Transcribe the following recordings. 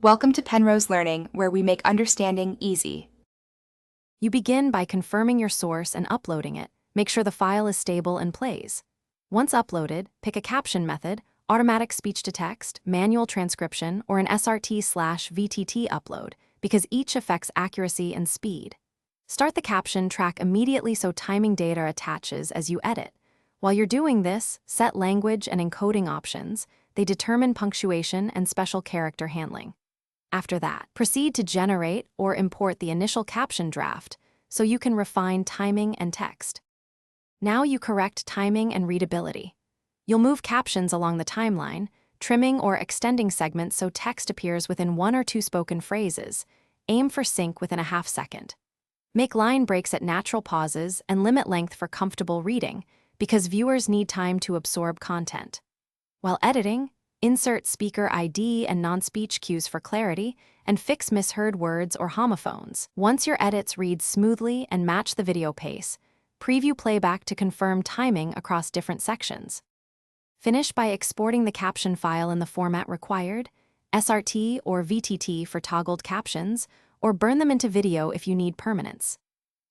Welcome to Penrose Learning, where we make understanding easy. You begin by confirming your source and uploading it. Make sure the file is stable and plays. Once uploaded, pick a caption method, automatic speech-to-text, manual transcription, or an SRT/VTT upload, because each affects accuracy and speed. Start the caption track immediately so timing data attaches as you edit. While you're doing this, set language and encoding options. They determine punctuation and special character handling. After that, proceed to generate or import the initial caption draft so you can refine timing and text. Now you correct timing and readability. You'll move captions along the timeline, trimming or extending segments so text appears within 1 or 2 spoken phrases. Aim for sync within a half second. Make line breaks at natural pauses and limit length for comfortable reading because viewers need time to absorb content. While editing, insert speaker ID and non-speech cues for clarity, and fix misheard words or homophones. Once your edits read smoothly and match the video pace, preview playback to confirm timing across different sections. Finish by exporting the caption file in the format required, SRT or VTT for toggled captions, or burn them into video if you need permanence.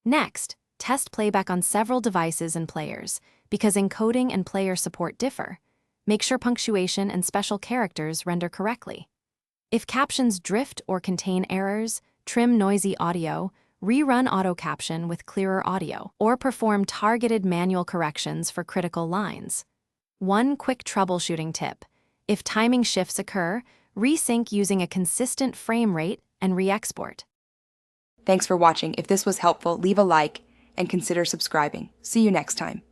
Next, test playback on several devices and players, because encoding and player support differ. Make sure punctuation and special characters render correctly. If captions drift or contain errors, trim noisy audio, rerun auto caption with clearer audio, or perform targeted manual corrections for critical lines. One quick troubleshooting tip: if timing shifts occur, resync using a consistent frame rate and re-export. Thanks for watching. If this was helpful, leave a like and consider subscribing. See you next time.